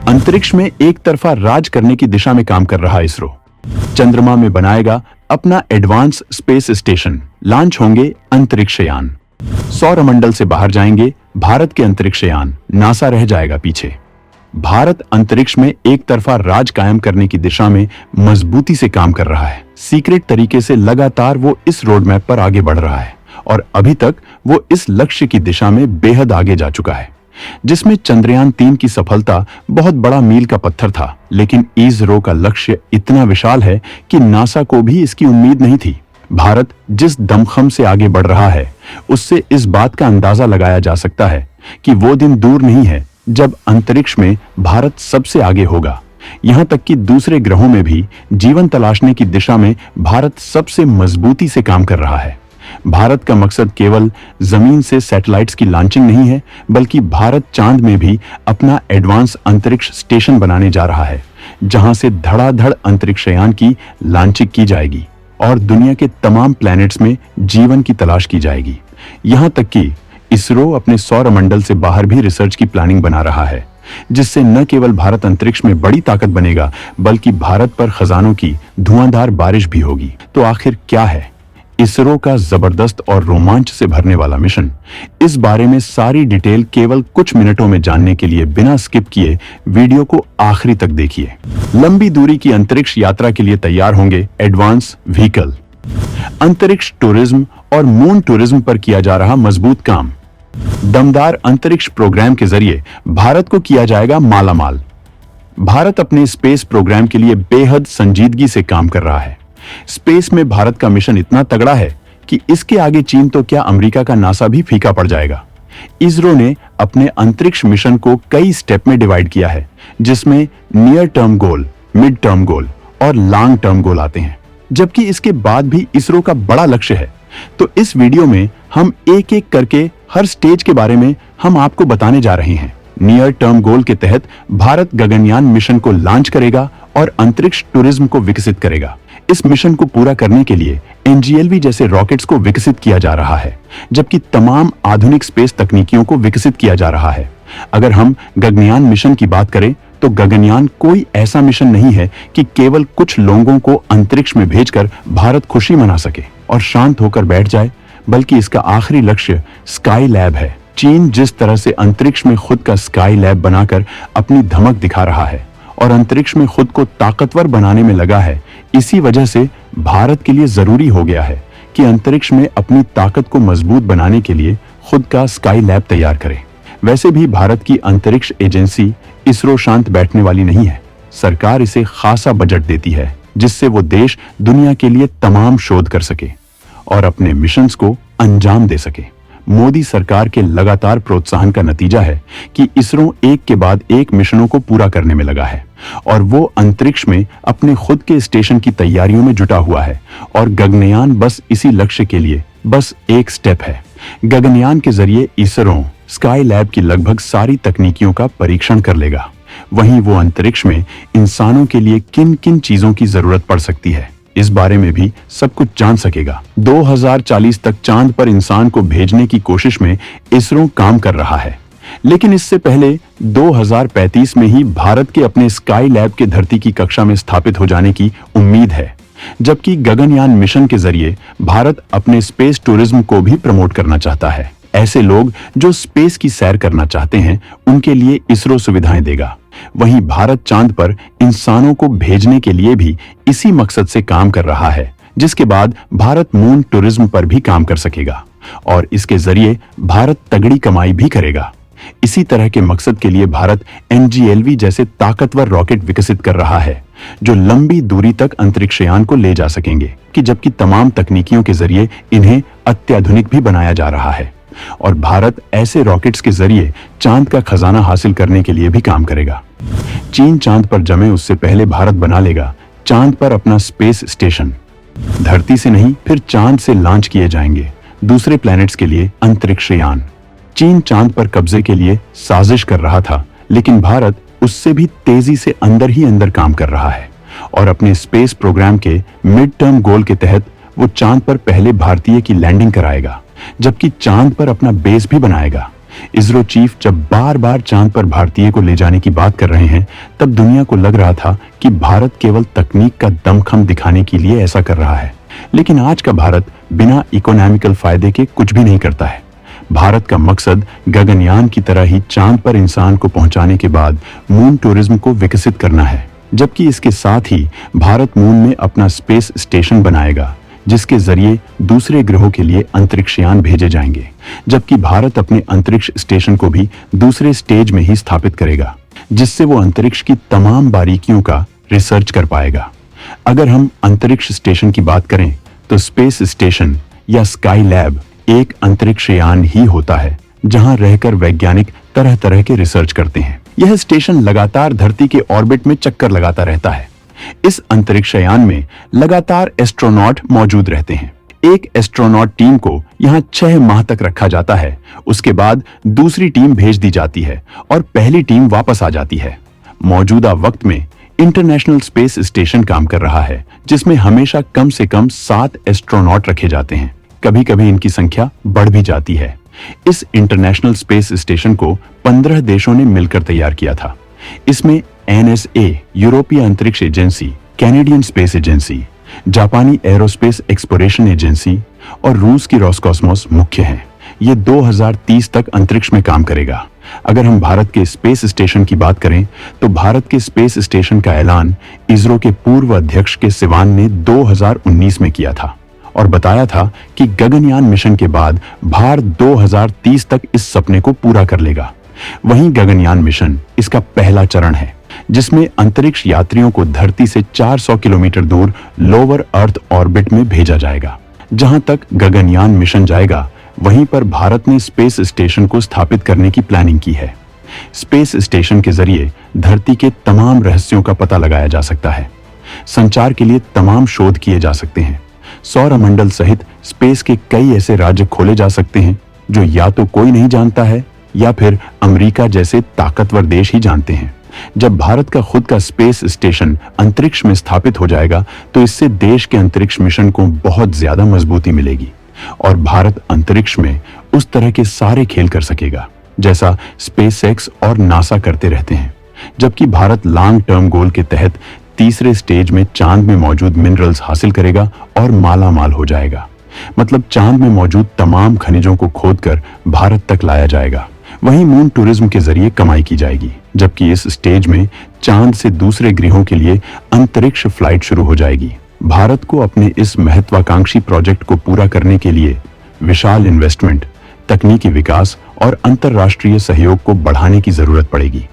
अंतरिक्ष में एक तरफा राज करने की दिशा में काम कर रहा इसरो। चंद्रमा में बनाएगा अपना एडवांस स्पेस स्टेशन, लॉन्च होंगे अंतरिक्ष यान। सौरमंडल से बाहर जाएंगे भारत के अंतरिक्ष यान, नासा रह जाएगा पीछे। भारत अंतरिक्ष में एक तरफा राज कायम करने की दिशा में मजबूती से काम कर रहा है। सीक्रेट तरीके से लगातार वो इस रोड मैप पर आगे बढ़ रहा है और अभी तक वो इस लक्ष्य की दिशा में बेहद आगे जा चुका है, जिसमें चंद्रयान 3 की सफलता बहुत बड़ा मील का पत्थर था। लेकिन इसरो का लक्ष्य इतना विशाल है कि नासा को भी इसकी उम्मीद नहीं थी। भारत जिस दमखम से आगे बढ़ रहा है, उससे इस बात का अंदाजा लगाया जा सकता है कि वो दिन दूर नहीं है जब अंतरिक्ष में भारत सबसे आगे होगा। यहां तक कि दूसरे ग्रहों में भी जीवन तलाशने की दिशा में भारत सबसे मजबूती से काम कर रहा है। भारत का मकसद केवल जमीन से सैटेलाइट्स की लॉन्चिंग नहीं है, बल्कि भारत चांद में भी अपना एडवांस अंतरिक्ष स्टेशन बनाने जा रहा है, जहां से धड़ाधड़ अंतरिक्षयान की लॉन्चिंग की जाएगी और दुनिया के तमाम प्लैनेट्स में जीवन की तलाश की जाएगी। यहां तक कि इसरो अपने सौरमंडल से बाहर भी रिसर्च की प्लानिंग बना रहा है, जिससे न केवल भारत अंतरिक्ष में बड़ी ताकत बनेगा, बल्कि भारत पर खजानों की धुआंधार बारिश भी होगी। तो आखिर क्या है इसरो का जबरदस्त और रोमांच से भरने वाला मिशन? इस बारे में सारी डिटेल केवल कुछ मिनटों में जानने के लिए बिना स्किप किए वीडियो को आखिरी तक देखिए। लंबी दूरी की अंतरिक्ष यात्रा के लिए तैयार होंगे एडवांस व्हीकल। अंतरिक्ष टूरिज्म और मून टूरिज्म पर किया जा रहा मजबूत काम। दमदार अंतरिक्ष प्रोग्राम के जरिए भारत को किया जाएगा मालामाल। भारत अपने स्पेस प्रोग्राम के लिए बेहद संजीदगी से काम कर रहा है। स्पेस में भारत का मिशन इतना तगड़ा है कि इसके आगे चीन तो क्या, अमेरिका का नासा भी फीका पड़ जाएगा। इसरो ने अपने अंतरिक्ष मिशन को कई स्टेप में डिवाइड किया है, जिसमें near term goal, mid term goal और लॉन्ग टर्म गोल आते हैं। जबकि इसके बाद भी इसरो का बड़ा लक्ष्य है। तो इस वीडियो में हम एक एक करके हर स्टेज के बारे में हम आपको बताने जा रहे हैं। नियर टर्म गोल के तहत भारत गगनयान मिशन को लॉन्च करेगा और अंतरिक्ष टूरिज्म को विकसित करेगा। इस मिशन को पूरा करने के लिए NGLV जैसे रॉकेट्स को विकसित किया जा रहा है, जबकि तमाम आधुनिक स्पेस तकनीकियों को विकसित किया जा रहा है। अगर हम गगनयान मिशन की बात करें तो गगनयान कोई ऐसा मिशन नहीं है कि केवल कुछ लोगों को अंतरिक्ष में भेजकर भारत खुशी मना सके और शांत होकर बैठ जाए, बल्कि इसका आखिरी लक्ष्य स्काई लैब है। चीन जिस तरह से अंतरिक्ष में खुद का स्काई लैब बनाकर अपनी धमक दिखा रहा है और अंतरिक्ष में खुद को ताकतवर बनाने में लगा है, इसी वजह से भारत के लिए जरूरी हो गया है कि अंतरिक्ष में अपनी ताकत को मजबूत बनाने के लिए खुद का स्काई लैब तैयार करे। वैसे भी भारत की अंतरिक्ष एजेंसी इसरो शांत बैठने वाली नहीं है। सरकार इसे खासा बजट देती है, जिससे वो देश दुनिया के लिए तमाम शोध कर सके और अपने मिशंस को अंजाम दे सके। मोदी सरकार के लगातार प्रोत्साहन का नतीजा है कि इसरो एक के बाद एक मिशनों को पूरा करने में लगा है और वो अंतरिक्ष में अपने खुद के स्टेशन की तैयारियों में जुटा हुआ है। और गगनयान बस इसी लक्ष्य के लिए बस एक स्टेप है। गगनयान के जरिए इसरो स्काई लैब की लगभग सारी तकनीकियों का परीक्षण कर लेगा। वहीं वो अंतरिक्ष में इंसानों के लिए किन किन चीजों की जरूरत पड़ सकती है, इस बारे में भी सब कुछ जान सकेगा। 2040 तक चांद पर इंसान को भेजने की कोशिश में इसरो काम कर रहा है, लेकिन इससे पहले 2035 में ही भारत के अपने स्काई लैब के धरती की कक्षा में स्थापित हो जाने की उम्मीद है। जबकि गगनयान मिशन के जरिए भारत अपने स्पेस टूरिज्म को भी प्रमोट करना चाहता है। ऐसे लोग जो स्पेस की सैर करना चाहते हैं, उनके लिए इसरो सुविधाएं देगा। वहीं भारत चांद पर इंसानों को भेजने के लिए भी इसी मकसद से काम कर रहा है, जिसके बाद भारत मून टूरिज्म पर भी काम कर सकेगा और इसके जरिए भारत तगड़ी कमाई भी करेगा। इसी तरह के मकसद के लिए भारत NGLV जैसे ताकतवर रॉकेट विकसित कर रहा है, जो लंबी दूरी तक अंतरिक्षयान को ले जा सकेंगे, कि जबकि तमाम तकनीकियों के जरिए इन्हें अत्याधुनिक भी बनाया जा रहा है। और भारत ऐसे रॉकेट्स के जरिए चांद का खजाना हासिल करने के लिए भी काम करेगा। चीन चांद पर जमे उससे पहले भारत बना लेगा चांद पर अपना स्पेस स्टेशन। धरती से नहीं, फिर चांद से लॉन्च किए जाएंगे दूसरे प्लैनेट्स के लिए अंतरिक्षयान। चीन चांद पर कब्जे के लिए साजिश कर रहा था, लेकिन भारत उससे भी तेजी से अंदर ही अंदर काम कर रहा है और अपने स्पेस प्रोग्राम के मिड टर्म गोल के तहत वो चांद पर पहले भारतीय की लैंडिंग कराएगा, जबकि चांद पर अपना बेस भी बनाएगा। इसरो चीफ जब बार बार चांद पर भारतीय को ले जाने की बात कर रहे हैं, तब दुनिया को लग रहा था कि भारत केवल तकनीक का दमखम दिखाने के लिए ऐसा कर रहा है। लेकिन आज का भारत बिना इकोनॉमिकल फायदे के कुछ भी नहीं करता है। भारत का मकसद गगनयान की तरह ही चांद पर इंसान को पहुंचाने के बाद मून टूरिज्म को विकसित करना है, जबकि इसके साथ ही भारत मून में अपना स्पेस स्टेशन बनाएगा, जिसके जरिए दूसरे ग्रहों के लिए अंतरिक्षयान भेजे जाएंगे। जबकि भारत अपने अंतरिक्ष स्टेशन को भी दूसरे स्टेज में ही स्थापित करेगा, जिससे वो अंतरिक्ष की तमाम बारीकियों का रिसर्च कर पाएगा। अगर हम अंतरिक्ष स्टेशन की बात करें तो स्पेस स्टेशन या स्काई लैब एक अंतरिक्षयान ही होता है, जहां रहकर वैज्ञानिक तरह तरह के रिसर्च करते हैं। यह स्टेशन लगातार धरती के ऑर्बिट में चक्कर लगाता रहता है। इस अंतरिक्षयान में लगातार एस्ट्रोनॉट मौजूद रहते हैं। एक एस्ट्रोनॉट टीम को यहां 6 माह तक रखा जाता है। उसके बाद दूसरी टीम भेज दी जाती है और पहली टीम वापस आ जाती है। मौजूदा वक्त में इंटरनेशनल स्पेस स्टेशन काम कर रहा है, जिसमें हमेशा कम से कम 7 एस्ट्रोनॉट रखे जाते हैं। कभी कभी इनकी संख्या बढ़ भी जाती है। इस इंटरनेशनल स्पेस स्टेशन को 15 देशों ने मिलकर तैयार किया था। इसमें NSA यूरोपीय अंतरिक्ष एजेंसी, कैनेडियन स्पेस एजेंसी, जापानी एरोस्पेस एक्सप्लोरेशन एजेंसी और रूस की रोसकॉस्मोस मुख्य हैं। ये 2030 तक अंतरिक्ष में काम करेगा। अगर हम भारत के स्पेस स्टेशन की बात करें तो भारत के स्पेस स्टेशन का ऐलान इसरो के पूर्व अध्यक्ष के सिवान ने 2019 में किया था और बताया था कि गगनयान मिशन के बाद भारत 2030 तक इस सपने को पूरा कर लेगा। वहीं गगनयान मिशन इसका पहला चरण है, जिसमें अंतरिक्ष यात्रियों को धरती से 400 किलोमीटर दूर लोअर अर्थ ऑर्बिट में भेजा जाएगा। जहां तक गगनयान मिशन जाएगा, वहीं पर भारत ने स्पेस स्टेशन को स्थापित करने की प्लानिंग की है। स्पेस स्टेशन के जरिए धरती के तमाम रहस्यों का पता लगाया जा सकता है। संचार के लिए तमाम शोध किए जा सकते हैं। सौरमंडल सहित स्पेस के कई ऐसे राज्य खोले जा सकते हैं जो या तो कोई नहीं जानता है या फिर अमेरिका जैसे ताकतवर देश ही जानते हैं। जब भारत का खुद का स्पेस स्टेशन अंतरिक्ष में स्थापित हो जाएगा तो इससे देश के अंतरिक्ष मिशन को बहुत ज्यादा मजबूती मिलेगी और भारत अंतरिक्ष में उस तरह के सारे खेल कर सकेगा जैसा स्पेसएक्स और नासा करते रहते हैं। जबकि भारत लॉन्ग टर्म गोल के तहत तीसरे स्टेज में चांद में मौजूद मिनरल्स हासिल करेगा और माला माल हो जाएगा। मतलब चांद में मौजूद तमाम खनिजों को खोदकर भारत तक लाया जाएगा। वहीं मून टूरिज्म के जरिए कमाई की जाएगी, जबकि इस स्टेज में चांद से दूसरे ग्रहों के लिए अंतरिक्ष फ्लाइट शुरू हो जाएगी। भारत को अपने इस महत्वाकांक्षी प्रोजेक्ट को पूरा करने के लिए विशाल इन्वेस्टमेंट, तकनीकी विकास और अंतर्राष्ट्रीय सहयोग को बढ़ाने की जरूरत पड़ेगी,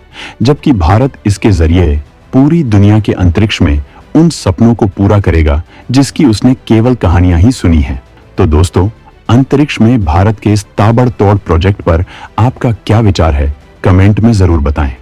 जबकि भारत इसके जरिए पूरी दुनिया के अंतरिक्ष में उन सपनों को पूरा करेगा जिसकी उसने केवल कहानियां ही सुनी हैं। तो दोस्तों, अंतरिक्ष में भारत के इस ताबड़तोड़ प्रोजेक्ट पर आपका क्या विचार है? कमेंट में जरूर बताएं।